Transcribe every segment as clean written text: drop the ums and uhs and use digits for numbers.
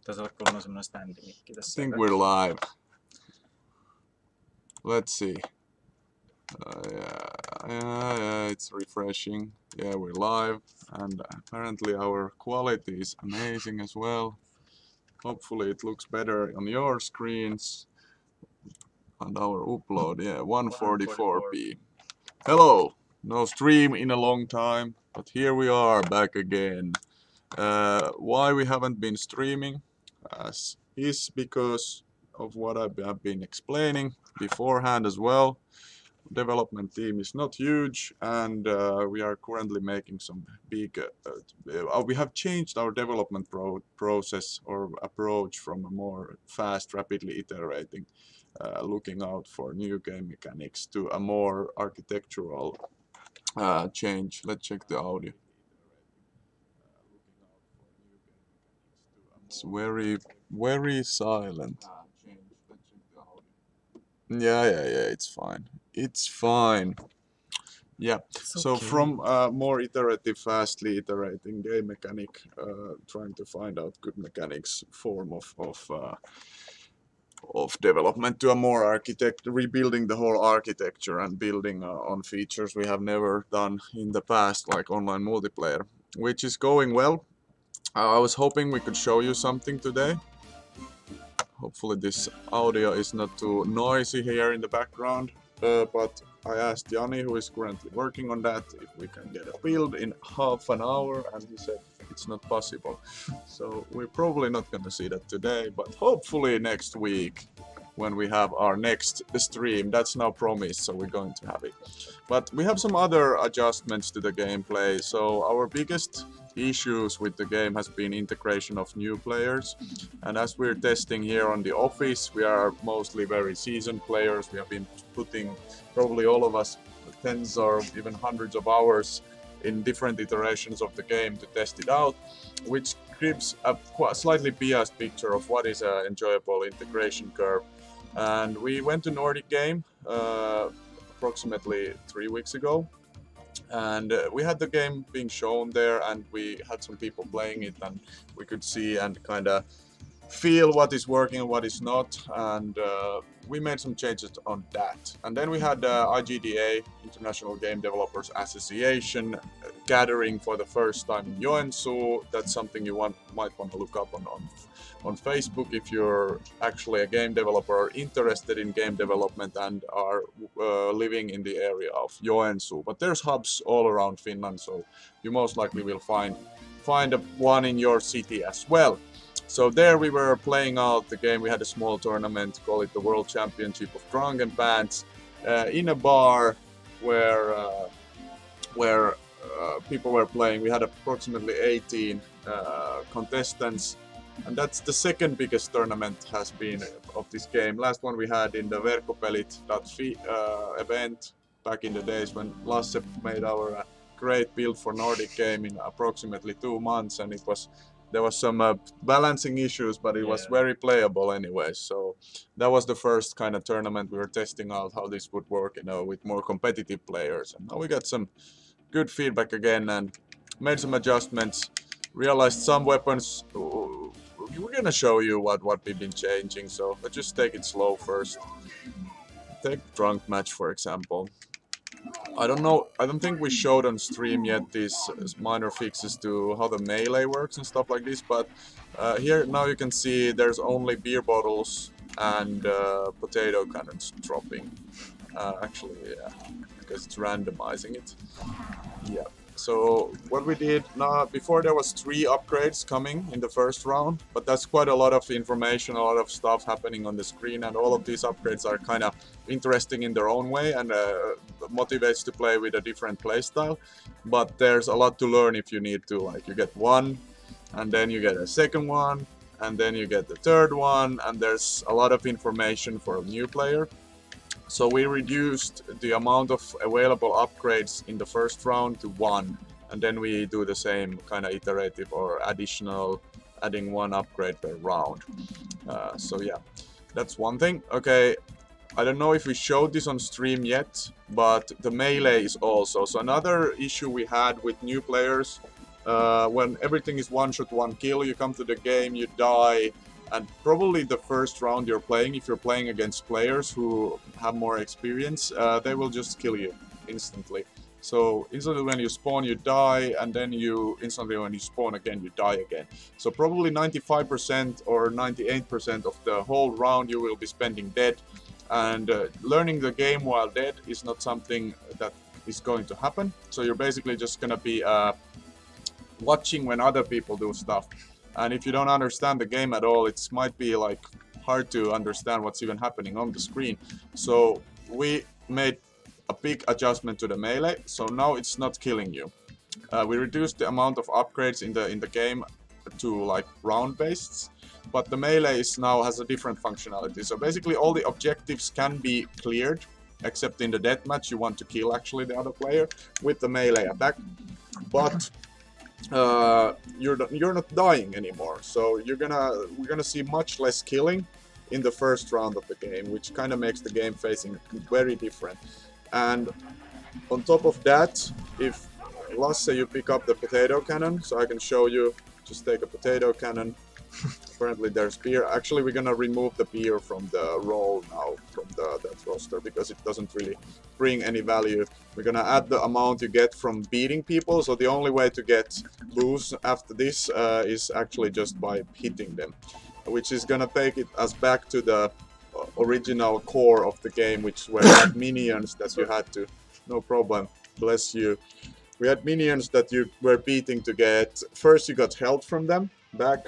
Tässä on kuulemma semmoinen standimikki I tässä. think we're live. Let's see. Yeah, it's refreshing. Yeah, we're live, and apparently our quality is amazing as well. Hopefully it looks better on your screens. And our upload, yeah, 144p. Hello! No stream in a long time, but here we are back again. Why we haven't been streaming is because of what I have been explaining beforehand as well. Development team is not huge, and we are currently making some big we have changed our development process or approach from a more fast, rapidly iterating, looking out for new game mechanics to a more architectural change. Let's check the audio. It's very silent. Yeah, it's fine. It's fine. Yeah, so okay. From more iterative, fastly iterating game mechanic, trying to find out good mechanics form of development to a more rebuilding the whole architecture and building on features we have never done in the past, like online multiplayer, which is going well. I was hoping we could show you something today. Hopefully this audio is not too noisy here in the background, but I asked Jani, who is currently working on that, if we can get a build in half an hour, and he said it's not possible. So we're probably not going to see that today, but hopefully next week when we have our next stream. That's now promised, so we're going to have it. But we have some other adjustments to the gameplay. So our biggest issues with the game has been integration of new players, and as we're testing here on the office, we are mostly very seasoned players. We have been putting, probably all of us, tens or even hundreds of hours in different iterations of the game to test it out, which gives a slightly biased picture of what is an enjoyable integration curve. And we went to Nordic Game approximately 3 weeks ago, and we had the game being shown there, and we had some people playing it, and we could see and kind of feel what is working and what is not, and we made some changes on that. And then we had IGDA, International Game Developers Association, gathering for the first time in Joensuu. That's something you might want to look up on Facebook if you're actually a game developer or interested in game development and are living in the area of Joensuu. But there's hubs all around Finland, so you most likely will find one in your city as well. So there we were playing out the game. We had a small tournament, call it the World Championship of Drunkenpants, in a bar where people were playing. We had approximately 18 contestants, and that's the second biggest tournament has been of this game. Last one we had in the Verkkopelit.fi event back in the days when Lasse made our great build for Nordic Game in approximately 2 months, and there was some balancing issues, but it was very playable anyway. So that was the first kind of tournament we were testing out how this would work, with more competitive players. And now we got some good feedback again and made some adjustments. Realized some weapons. We're gonna show you what we've been changing. So let's just take it slow first. Take Drunk Match for example. I don't think we showed on stream yet these minor fixes to how the melee works and stuff like this, but here now you can see there's only beer bottles and potato cannons dropping. Actually, yeah, because it's randomizing it. Yeah. So what we did now, before there was 3 upgrades coming in the first round, but that's quite a lot of information, a lot of stuff happening on the screen, and all of these upgrades are kind of interesting in their own way and motivates to play with a different playstyle. But there's a lot to learn if you need to, like you get one, and then you get a second one, and then you get the third one, and there's a lot of information for a new player. So we reduced the amount of available upgrades in the first round to 1, and then we do the same kind of iterative or adding 1 upgrade per round. So yeah, that's one thing. Okay, I don't know if we showed this on stream yet, but the melee is also. So another issue we had with new players when everything is one shot, one kill, you come to the game, you die, and probably the first round you're playing, if you're playing against players who have more experience, they will just kill you instantly. So instantly when you spawn, you die, and then instantly when you spawn again, you die again. So probably 95% or 98% of the whole round you will be spending dead. And learning the game while dead is not something that is going to happen. So you're basically just gonna be watching when other people do stuff. And if you don't understand the game at all, it might be like hard to understand what's even happening on the screen. So we made a big adjustment to the melee, so now it's not killing you. We reduced the amount of upgrades in the game to like round based, but the melee now has a different functionality. So basically all the objectives can be cleared, except in the deathmatch you want to kill actually the other player with the melee attack, but you're not dying anymore. So we're gonna see much less killing in the first round of the game, which kind of makes the game facing very different. And on top of that, if let's say you pick up the potato cannon, so I can show you, just take a potato cannon. Apparently there's beer. Actually we're gonna remove the beer from the role now, from that roster, because it doesn't really bring any value. We're gonna add the amount you get from beating people, so the only way to get boosts after this is actually just by hitting them, which is gonna take us back to the original core of the game, which were like minions that you had to, no problem, bless you. We had minions that you were beating to get, first you got health from them back,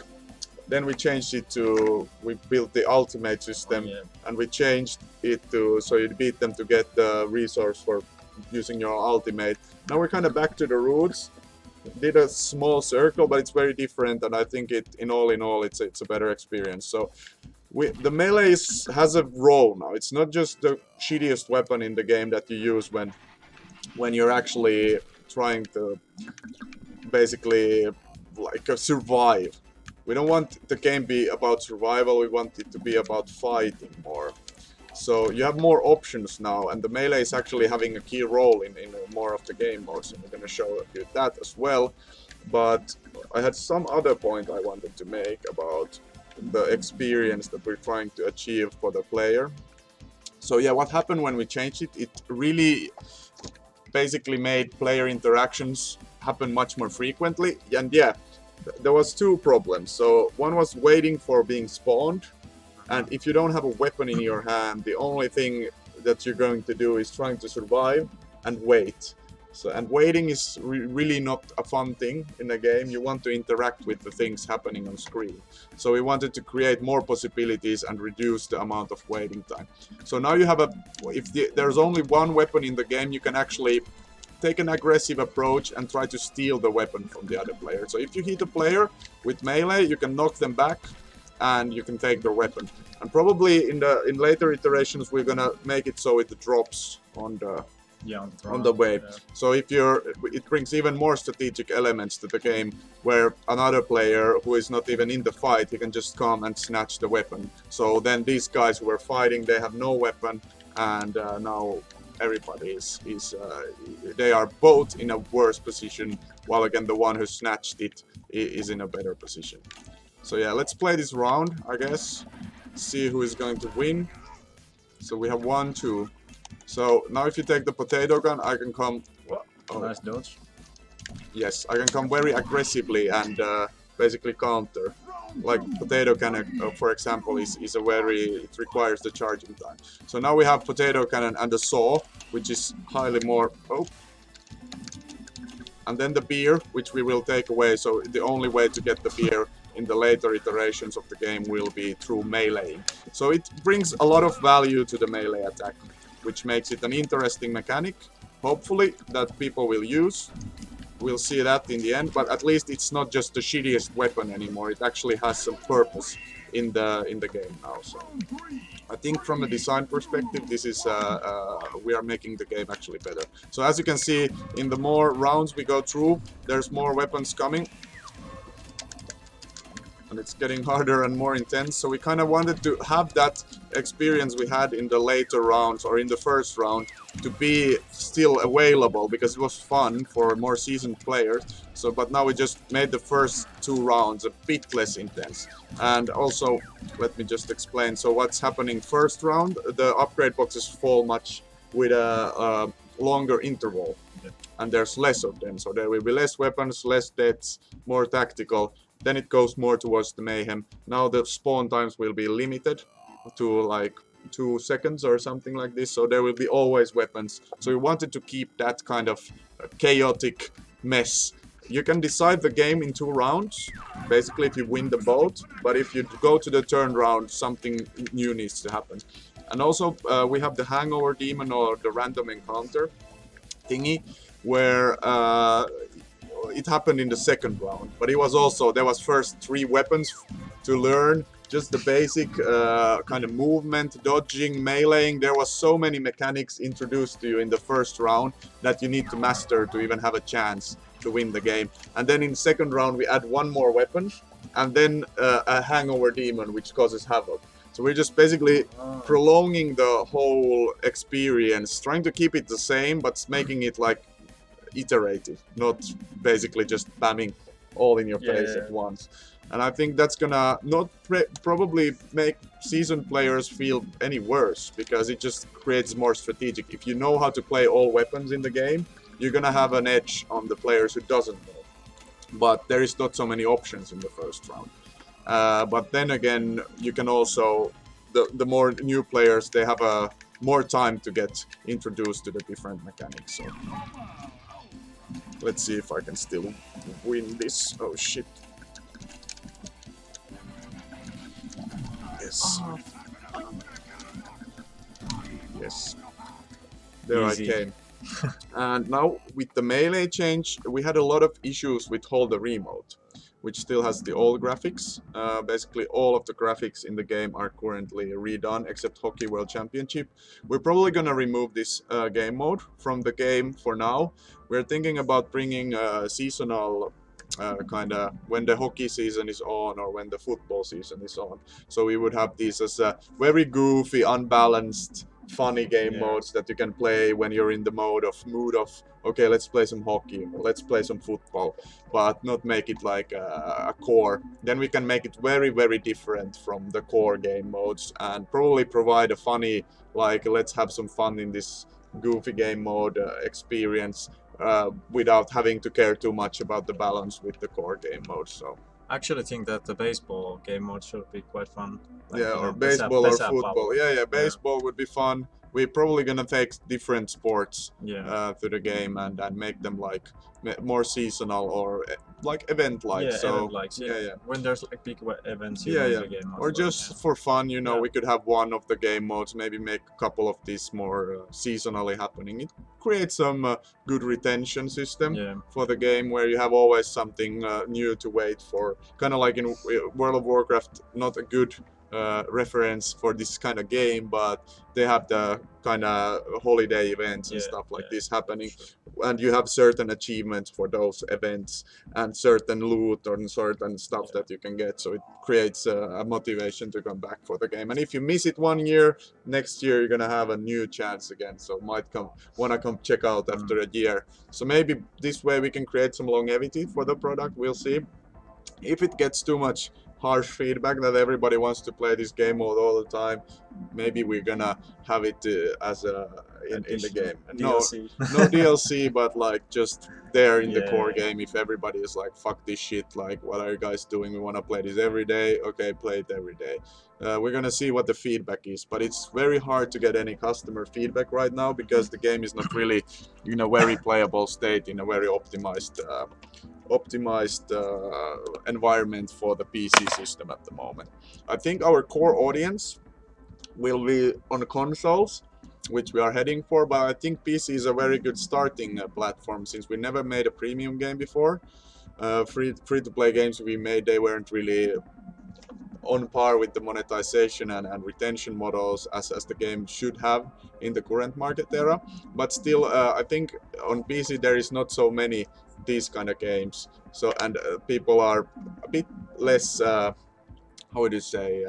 then we changed it to, we built the ultimate system, and we changed it to, so you beat them to get the resource for using your ultimate. Now we're kind of back to the roots. Did a small circle, but it's very different, and I think in all it's a better experience. So the melee has a role now. It's not just the shittiest weapon in the game that you use when you're actually trying to basically like survive. We don't want the game to be about survival, we want it to be about fighting more. So you have more options now, and the melee is actually having a key role in more of the game modes, and we're going to show you that as well. But I had some other point I wanted to make about the experience that we're trying to achieve for the player. So yeah, what happened when we changed it, it really basically made player interactions happen much more frequently. And yeah, there was two problems. So one was waiting for being spawned, and if you don't have a weapon in your hand, the only thing that you're going to do is trying to survive and wait. So, and waiting is really not a fun thing in a game. You want to interact with the things happening on screen. So we wanted to create more possibilities and reduce the amount of waiting time. So now you have there's only one weapon in the game, you can actually take an aggressive approach and try to steal the weapon from the other player. So if you hit a player with melee, you can knock them back and you can take their weapon. And probably in later iterations we're gonna make it so it drops on the way. Yeah. So if it brings even more strategic elements to the game, where another player who is not even in the fight, he can just come and snatch the weapon. So then these guys who are fighting, they have no weapon, and now everybody they are both in a worse position, while again the one who snatched it is in a better position. So yeah, let's play this round, I guess, see who is going to win. So we have 1, 2. So now if you take the potato gun, I can come... Oh. Nice dodge. Yes, I can come very aggressively and basically counter. Like potato cannon, for example, is it requires the charging time. So now we have potato cannon and the saw, which is highly more... Oh. And then the beer, which we will take away. So the only way to get the beer in the later iterations of the game will be through meleeing. So it brings a lot of value to the melee attack, which makes it an interesting mechanic, hopefully, that people will use. We'll see that in the end, but at least it's not just the shittiest weapon anymore. It actually has some purpose in the game now. So I think from a design perspective, this is we are making the game actually better. So as you can see, in the more rounds we go through, there's more weapons coming. And it's getting harder and more intense, so we kind of wanted to have that experience we had in the later rounds or in the first round to be still available, because it was fun for more seasoned players So, but now we just made the first 2 rounds a bit less intense. And also, let me just explain. So what's happening first round, the upgrade boxes fall much with a longer interval. And there's less of them, so there will be less weapons, less deaths, more tactical. Then it goes more towards the mayhem. Now the spawn times will be limited to like 2 seconds or something like this, so there will be always weapons. So we wanted to keep that kind of chaotic mess. You can decide the game in 2 rounds, basically if you win the both, but if you go to the turn round, something new needs to happen. And also we have the hangover demon or the random encounter thingy, where it happened in the second round, but it was also, there was first 3 weapons to learn, just the basic kind of movement, dodging, meleeing. There was so many mechanics introduced to you in the first round that you need to master to even have a chance to win the game. And then in the second round we add 1 more weapon, and then a hangover demon which causes havoc. So we're just basically prolonging the whole experience, trying to keep it the same, but making it like iterative, not basically just spamming all in your face at once. And I think that's gonna not probably make seasoned players feel any worse, because it just creates more strategic. If you know how to play all weapons in the game, you're gonna have an edge on the players who doesn't know. But there is not so many options in the first round. But then again, you can also, the more new players, they have more time to get introduced to the different mechanics. So let's see if I can still win this. Oh shit. Yes. Yes. There Easy. I came. And now with the melee change, we had a lot of issues with Hold the Remote, which still has the old graphics. Basically all of the graphics in the game are currently redone except Hockey World Championship. We're probably gonna remove this game mode from the game for now. We're thinking about bringing seasonal kind of when the hockey season is on or when the football season is on. So we would have these as very goofy, unbalanced, funny game modes that you can play when you're in the mood of okay, let's play some hockey or let's play some football, but not make it like a core. Then we can make it very, very different from the core game modes and probably provide a funny, like, let's have some fun in this goofy game mode experience without having to care too much about the balance with the core game mode. So I actually think that the baseball game mode should be quite fun. Like, yeah, you or know, baseball or football. power. Yeah, baseball would be fun. We're probably gonna take different sports Yeah. to the game and make them like more seasonal or like event-like. Yeah, so event-like. yeah. When there's like big events, you Yeah, know, yeah. the game mode. Or just for fun, you know, Yeah. we could have one of the game modes, maybe make a couple of these more seasonally happening. It creates some good retention system for the game where you have always something new to wait for. Kind of like in World of Warcraft, not a good reference for this kind of game, but they have the kind of holiday events and stuff like this happening, and you have certain achievements for those events and certain loot or certain stuff that you can get, so it creates a motivation to come back for the game. And if you miss it 1 year, next year you're gonna have a new chance again, so might wanna come check out after a year. So maybe this way we can create some longevity for the product. We'll see. If it gets too much harsh feedback that everybody wants to play this game mode all the time, maybe we're gonna have it as in the game. DLC. No DLC, but like just there in the core game. If everybody is like, fuck this shit, like, what are you guys doing? We want to play this every day. Okay, play it every day. We're gonna see what the feedback is, but it's very hard to get any customer feedback right now because the game is not really in a very playable state, in a very optimized environment for the PC system at the moment. I think our core audience will be on consoles, which we are heading for, but I think PC is a very good starting platform since we never made a premium game before. Free-to-play games we made, they weren't really on par with the monetization and retention models as the game should have in the current market era. But still, I think on PC there is not so many these kind of games. So people are a bit less, how would you say,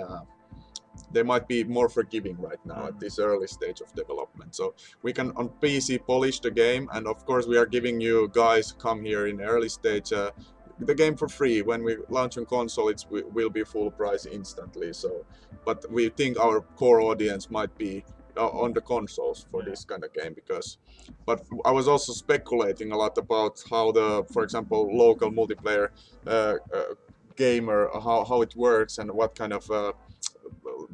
they might be more forgiving right now at this early stage of development. So we can on PC polish the game, and of course we are giving you guys who come here in early stage the game for free. When we launch on console, it will be full price instantly. So, but we think our core audience might be on the consoles for this kind of game but I was also speculating a lot about how for example, local multiplayer gamer, how it works and what kind of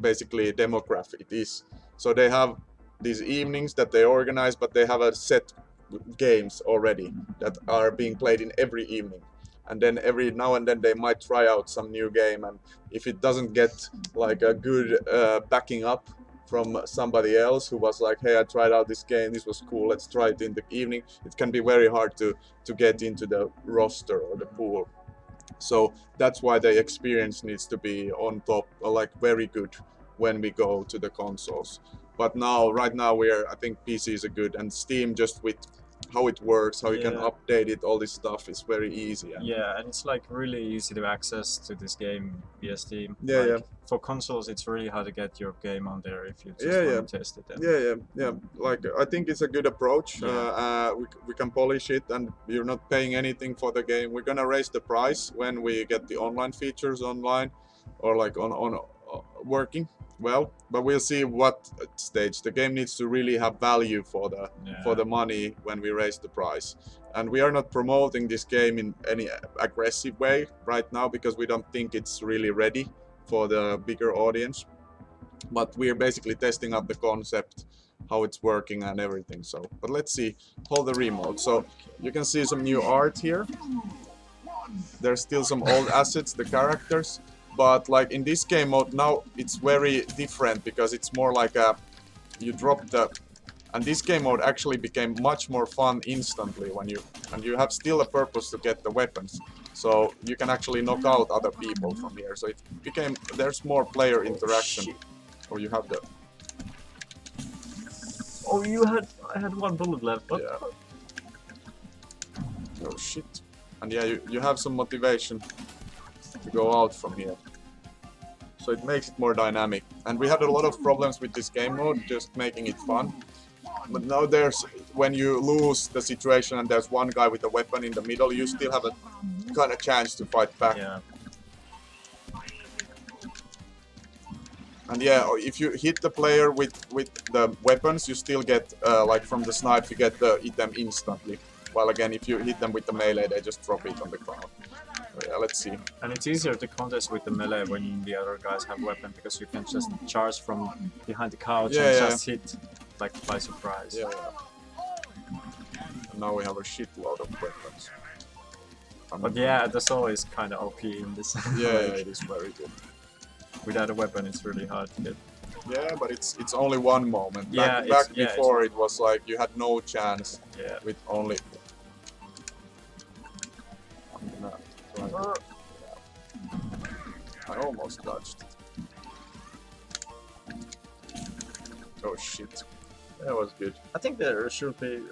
basically demographic it is. So they have these evenings that they organize, but they have a set games already that are being played in every evening. And then every now and then they might try out some new game, and if it doesn't get like a good backing up from somebody else who was like, hey, I tried out this game, this was cool, let's try it in the evening, it can be very hard to get into the roster or the pool. So that's why the experience needs to be on top, like very good when we go to the consoles. But now, right now, I think PCs are good, and Steam, just with how it works, how you can update it, all this stuff is very easy. And it's like really easy to access to this game via Steam. For consoles, it's really hard to get your game on there if you just want to test it. Like I think it's a good approach. We can polish it, and you're not paying anything for the game. We're gonna raise the price when we get the online features online, or like on working well. But we'll see what stage. The game needs to really have value for the money when we raise the price. And we are not promoting this game in any aggressive way right now because we don't think it's really ready for the bigger audience. But we're basically testing out the concept, how it's working and everything. So, but let's see. Hold the remote. So you can see some new art here. There's still some old assets, the characters. But like in this game mode now, it's very different because it's more like you drop the, and this game mode actually became much more fun instantly when you have still a purpose to get the weapons. So you can actually knock out other people from here. So it became, there's more player interaction. Or you have the. Oh, I had one bullet left. What? Yeah. Oh shit. And yeah, you have some motivation to go out from here. So it makes it more dynamic. And we had a lot of problems with this game mode, just making it fun. But now when you lose the situation and there's one guy with a weapon in the middle, you still have a kind of chance to fight back. Yeah. And yeah, if you hit the player with the weapons, you still get, like from the snipe, you get the item instantly. While again, if you hit them with the melee, they just drop it on the ground. So yeah, let's see. And it's easier to contest with the melee when the other guys have weapon, because you can just charge from behind the couch and just hit like by surprise. Yeah. And now we have a shitload of weapons. But yeah, the soul is kind of OP in this. Yeah, it is very good. Without a weapon, it's really hard to get. Yeah, but it's only one moment. Back before it was like you had no chance with only. I almost dodged it. Oh shit. That was good. I think there should be,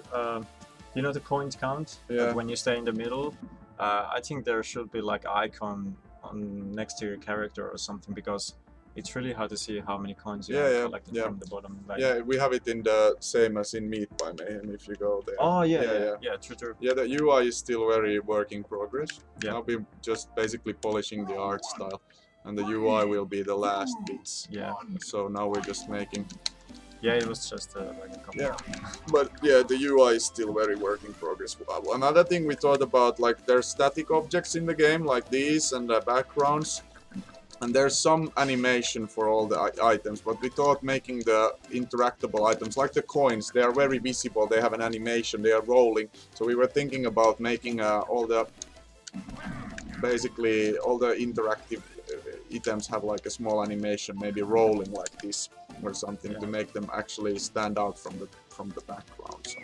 you know, the coins count? Yeah. When you stay in the middle, I think there should be like icon next to your character or something, because it's really hard to see how many coins you have collected from the bottom. Like, yeah, we have it in the same as in Meat by Mayhem if you go there. Oh yeah, true. Yeah, the UI is still very work in progress. Yeah. Now we're just basically polishing the art style, and the UI will be the last bits. Yeah. So now we're just making. Yeah, it was just like a couple. Yeah, but yeah, the UI is still very work in progress. Another thing we thought about, like there's static objects in the game, like these and the backgrounds. And there's some animation for all the items, but we thought making the interactable items, like the coins, they are very visible, they have an animation, they are rolling. So we were thinking about making basically all the interactive items have like a small animation, maybe rolling like this or something to make them actually stand out from the background. So.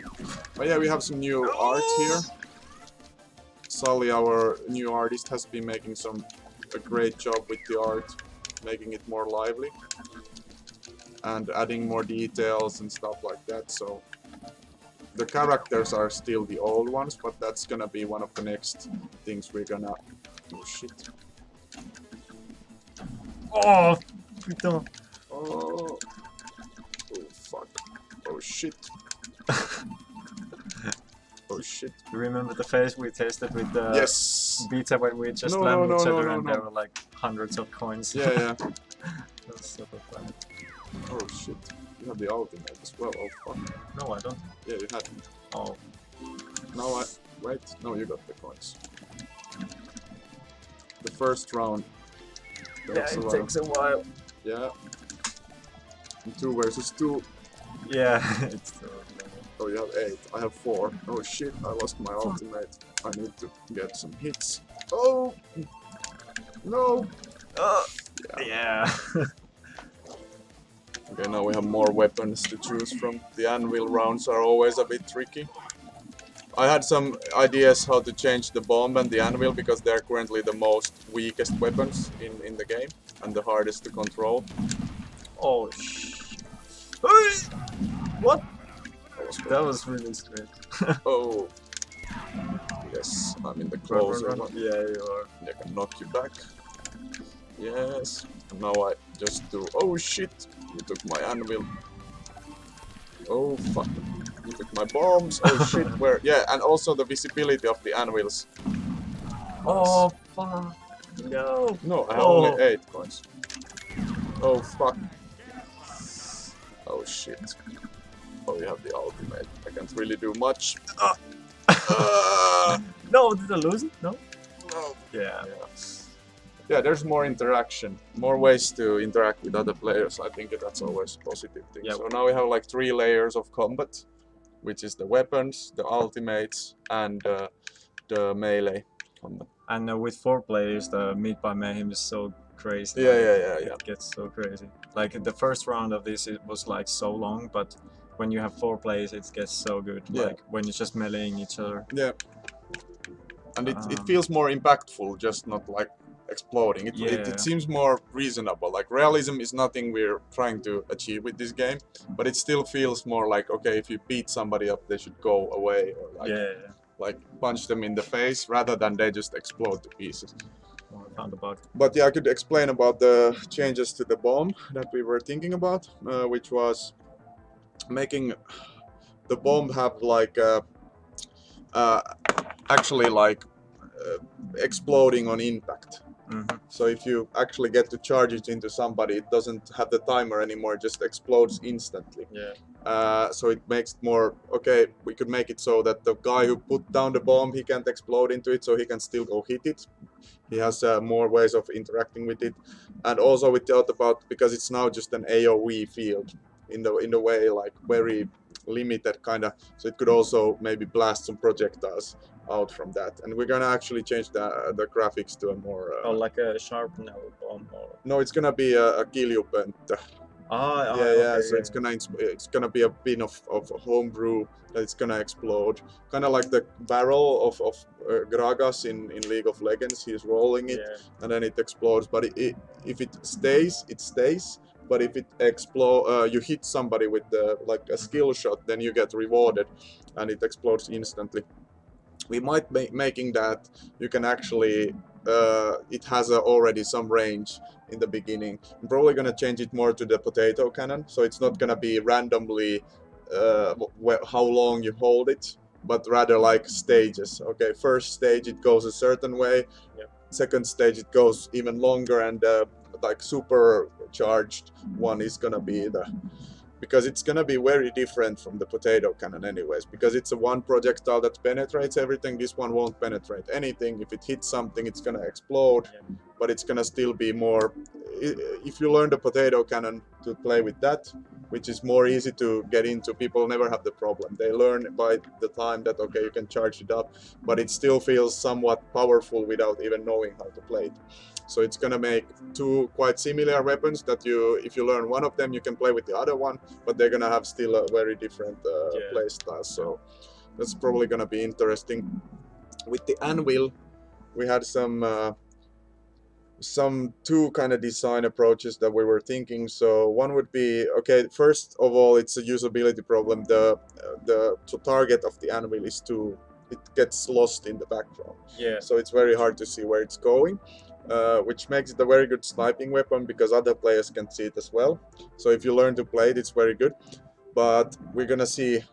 But yeah, we have some new art here. Sully, our new artist, has been making a great job with the art, making it more lively and adding more details and stuff like that. So the characters are still the old ones, but that's gonna be one of the next things we're gonna. Oh shit! Oh, putain! Oh. Oh fuck. Oh shit. Oh shit. You remember the phase we tested with the Yes. beta when we just landed each other and there were like hundreds of coins? Yeah, yeah. That was super fun. Oh shit. You have the ultimate as well. Oh fuck. No, I don't. Yeah, you had. Oh. Now I. Wait. No, you got the coins. The first round. Yeah, it takes a while. Yeah. 2 versus 2. Yeah. It's oh, you have 8. I have 4. Oh shit, I lost my ultimate. I need to get some hits. Oh! No! Yeah. Okay, now we have more weapons to choose from. The anvil rounds are always a bit tricky. I had some ideas how to change the bomb and the anvil because they're currently the most weakest weapons in the game and the hardest to control. Oh shit. What? That was really straight. Oh. Yes, I'm in the closer one. Yeah, you are. I can knock you back. Yes. And now I just do. Oh shit! You took my anvil. Oh fuck. You took my bombs. Oh shit, where? Yeah, and also the visibility of the anvils. Oh fuck. No. No, I have only 8 coins. Oh fuck. Oh shit. Oh, you have the ultimate. I can't really do much. No, did I lose it? No? No. Yeah. Yeah, there's more interaction, more ways to interact with other players. I think that's always a positive thing. Yep. So now we have like 3 layers of combat, which is the weapons, the ultimates, and the melee combat. And with 4 players, the Meat by Mayhem is so crazy. Yeah, like, yeah. It gets so crazy. Like the first round of this, it was like so long, but when you have 4 players, it gets so good. Yeah. Like when you're just meleeing each other. Yeah. And it feels more impactful, just not like exploding. It seems more reasonable. Like realism is nothing we're trying to achieve with this game, but it still feels more like, okay, if you beat somebody up, they should go away or like, like punch them in the face rather than they just explode to pieces. But yeah, I could explain about the changes to the bomb that we were thinking about, which was making the bomb have like actually like exploding on impact. So if you actually get to charge it into somebody, it doesn't have the timer anymore, it just explodes instantly. So it makes it more, okay, we could make it so that the guy who put down the bomb, he can't explode into it, so he can still go hit it. He has more ways of interacting with it. And also we thought about, because it's now just an AoE field, in the way like very limited kind of, so it could also maybe blast some projectiles out from that. And we're gonna actually change the graphics to a more like a sharpened bomb, or no, it's gonna be a Kiljupen. So it's gonna be a bin of homebrew that it's gonna explode, kind of like the barrel of Gragas in League of Legends. He's rolling it and then it explodes, but if it stays, it stays. But if it explodes, you hit somebody with like a skill shot, then you get rewarded, and it explodes instantly. We might be making that you can actually, it has already some range in the beginning. I'm probably gonna change it more to the potato cannon, so it's not gonna be randomly how long you hold it, but rather like stages. Okay, first stage it goes a certain way, second stage it goes even longer, and like supercharged one is gonna be because it's gonna be very different from the potato cannon anyways, because it's a one projectile that penetrates everything. This one won't penetrate anything. If it hits something, it's gonna explode, but it's gonna still be more, if you learn the potato cannon to play with that, which is more easy to get into, people never have the problem. They learn by the time that, okay, you can charge it up, but it still feels somewhat powerful without even knowing how to play it. So it's gonna make 2 quite similar weapons that if you learn one of them, you can play with the other one, but they're gonna have still a very different play style. So that's probably gonna be interesting. With the anvil, we had some 2 kind of design approaches that we were thinking. So one would be, okay, first of all, it's a usability problem. The target of the anvil is it gets lost in the background. So it's very hard to see where it's going. which makes it a very good sniping weapon because other players can see it as well. So if you learn to play it, it's very good. But we're gonna see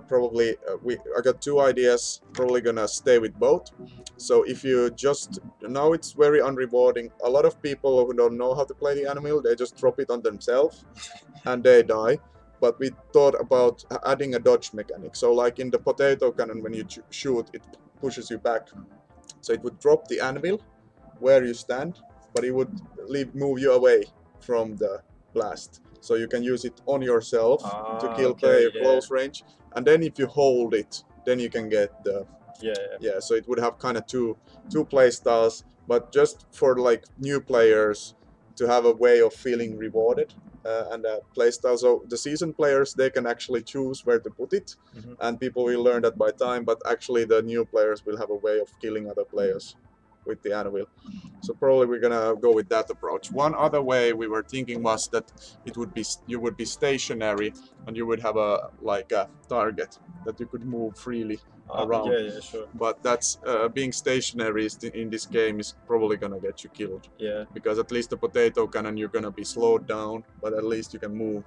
probably I got two ideas, probably gonna stay with both. So if you just now, it's very unrewarding. A lot of people who don't know how to play the animal, they just drop it on themselves and they die. But we thought about adding a dodge mechanic. So like in the potato cannon, when you shoot, it pushes you back. So it would drop the anvil where you stand, but it would move you away from the blast. So you can use it on yourself to kill player close range, and then if you hold it, then you can get the So it would have kind of two play styles, but just for like new players to have a way of feeling rewarded and a play style. So the seasoned players, they can actually choose where to put it, and people will learn that by time. But actually, the new players will have a way of killing other players with the anvil. So probably we're gonna go with that approach. One other way we were thinking was that it would be you would be stationary and you would have a like a target that you could move freely around. Yeah, sure. But that's being stationary in this game is probably gonna get you killed. Yeah. Because at least the potato cannon, you're gonna be slowed down, but at least you can move.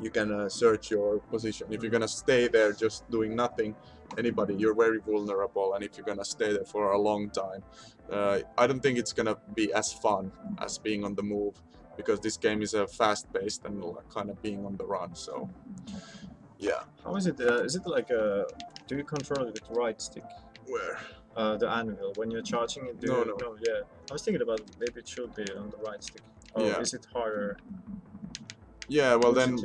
You can search your position. If you're gonna stay there just doing nothing, you're very vulnerable, and if you're gonna stay there for a long time, I don't think it's gonna be as fun as being on the move, because this game is fast-paced and kind of being on the run. So, yeah. How is it? Is it like a? Do you control it with right stick? Where? The anvil. When you're charging it. No. Yeah. I was thinking about maybe it should be on the right stick. Oh, yeah. Is it harder? Yeah. Well, then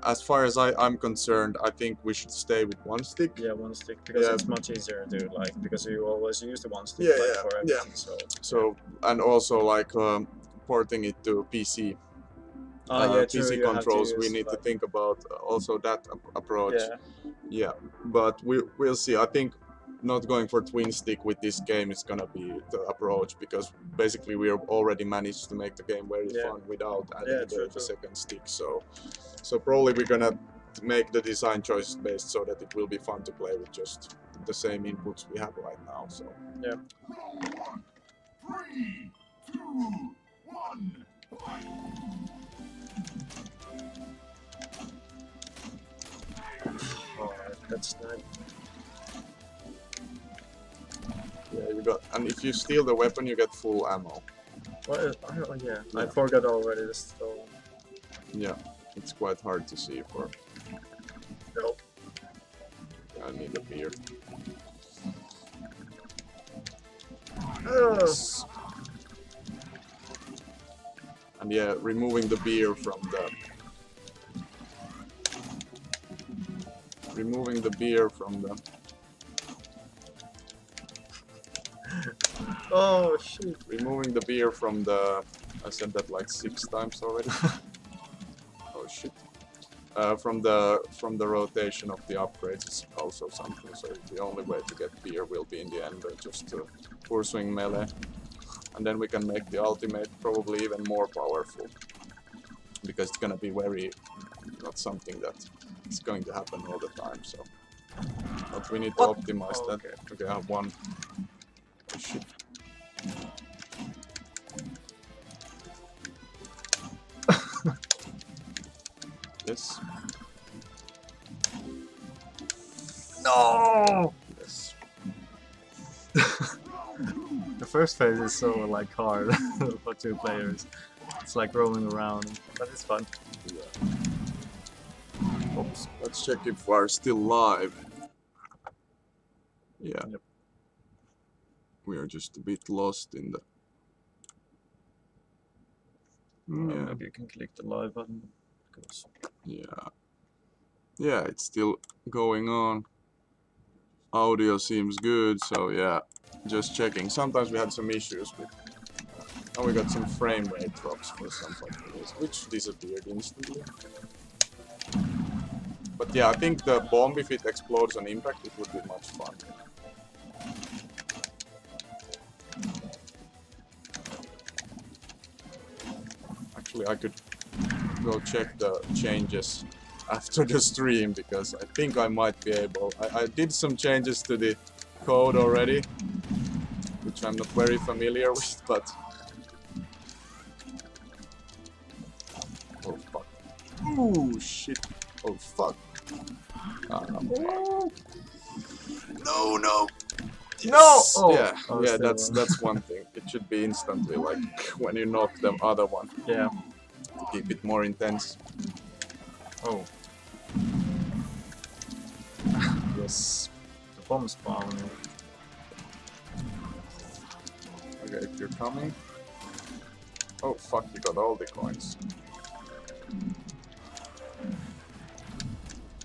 as far as I'm concerned, I think we should stay with one stick. Yeah, one stick, because it's much easier to because you always use the one stick for everything. So and also like porting it to PC. PC controls. We need to think about also that approach. Yeah, but we'll see. I think not going for twin stick with this game is gonna be the approach, because basically we have already managed to make the game very fun without adding the second stick. So probably we're gonna make the design choices based so that it will be fun to play with just the same inputs we have right now. So yeah. 3, 2, 1, fight! That's nice. Yeah, you got, and if you steal the weapon, you get full ammo. What? Oh, yeah, I forgot already. So yeah, it's quite hard to see for. Nope. I need a beer. Yes. And yeah, removing the beer from the. Removing the beer from the. Oh shit! Removing the beer from the. I said that like 6 times already. Oh shit! From the rotation of the upgrades is also something. So the only way to get beer will be in the end just to swing melee, and then we can make the ultimate probably even more powerful, because it's gonna be very not something that is going to happen all the time. So, but we need to optimize that. Okay, I have one. Oh shit. Yes. No! Yes. The first phase is so like hard for 2 players. It's like rolling around, but it's fun. Yeah. Oops. Let's check if we're still live. Yeah. Yep. We are just a bit lost in the. Yeah. Maybe you can click the live button. Because... Yeah. Yeah, it's still going on. Audio seems good, so yeah. Just checking. Sometimes we had some issues with. Oh, we got some frame rate drops for some companies, which disappeared instantly. But yeah, I think the bomb, if it explodes on impact, it would be much fun. Actually, I could go check the changes after the stream, because I think I might be able. I did some changes to the code already, which I'm not very familiar with, but... Oh fuck. Ooh, shit. Oh fuck. No, no! No! Oh, yeah, oh, yeah, still that's one thing. It should be instantly, like, when you knock the other one. Yeah. To keep it more intense. Oh. Yes. The bomb spawn. Okay, if you're coming... Oh fuck, you got all the coins.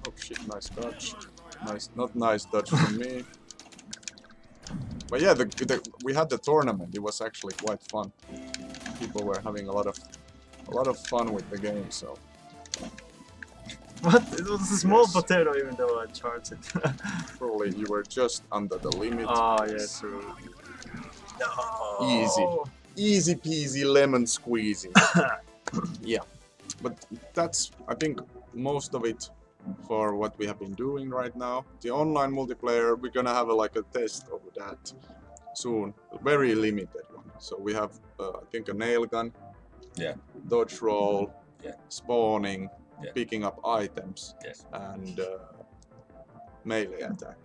Oh shit, nice dodge. Nice, not nice dodge from me. But yeah, we had the tournament. It was actually quite fun. People were having a lot of fun with the game. So. What? It was a small Yes. potato, even though I charged it. Probably you were just under the limit. Oh yeah, true. No. Easy. Easy peasy lemon squeezy. Yeah, but that's, I think, most of it for what we have been doing right now. The online multiplayer, we're gonna have like a test of that soon, a very limited one. So we have, I think, a nail gun, Yeah. dodge roll, Yeah. spawning, Yeah. picking up items, Yes. and melee attack.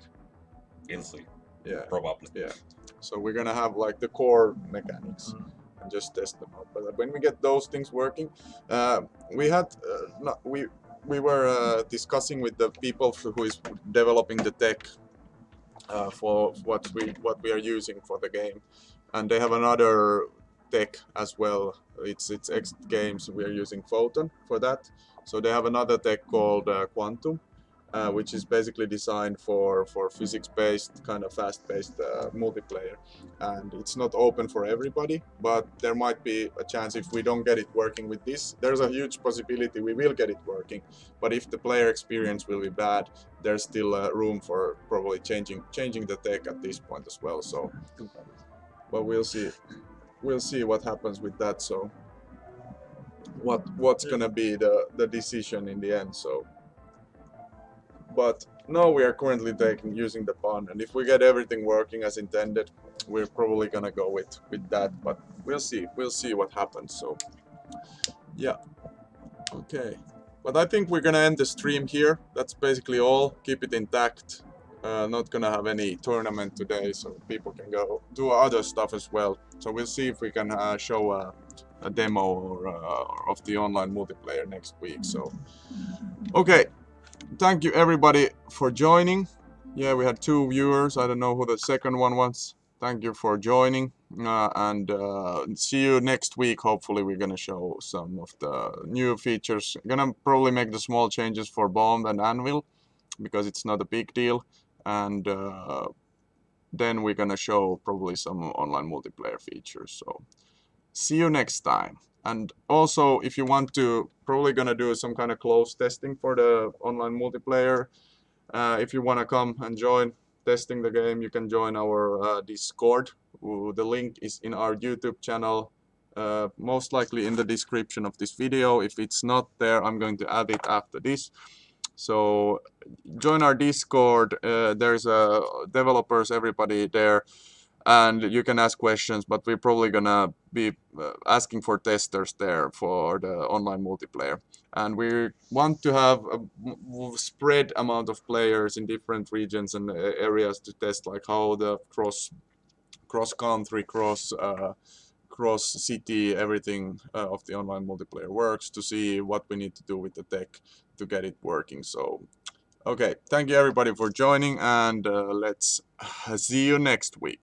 Easily. Yeah, Probably. yeah. So we're gonna have like the core mechanics. And just test them out. But when we get those things working, we had we were discussing with the people who is developing the tech for what we are using for the game, and they have another tech as well. It's X Games. We are using Photon for that. So they have another tech called Quantum. Which is basically designed for physics-based, kind of fast-paced multiplayer. And it's not open for everybody, but there might be a chance if we don't get it working with this. There's a huge possibility we will get it working, but if the player experience will be bad, there's still room for probably changing the tech at this point as well. So, but we'll see what happens with that. So, what's gonna be the decision in the end? So. But no, we are currently using the pun, and if we get everything working as intended, we're probably gonna go with that. But we'll see what happens. So yeah, okay. But I think we're gonna end the stream here. That's basically all. Keep it intact. Not gonna have any tournament today, so people can go do other stuff as well. So we'll see if we can show a demo or of the online multiplayer next week. So okay. Thank you everybody for joining. Yeah, we had 2 viewers. I don't know who the second one was. Thank you for joining. And see you next week. Hopefully we're gonna show some of the new features. Gonna probably make the small changes for Bomb and Anvil because it's not a big deal. And then we're gonna show probably some online multiplayer features. So see you next time. And also, if you want to, probably gonna do some kind of close testing for the online multiplayer. If you wanna come and join testing the game, you can join our Discord. The link is in our YouTube channel, most likely in the description of this video. If it's not there, I'm going to add it after this. So join our Discord. There's developers, everybody there. And you can ask questions, but we're probably gonna be asking for testers there for the online multiplayer. And we want to have a spread amount of players in different regions and areas to test like how the cross country, cross city, everything of the online multiplayer works, to see what we need to do with the tech to get it working. So okay, thank you everybody for joining, and let's see you next week.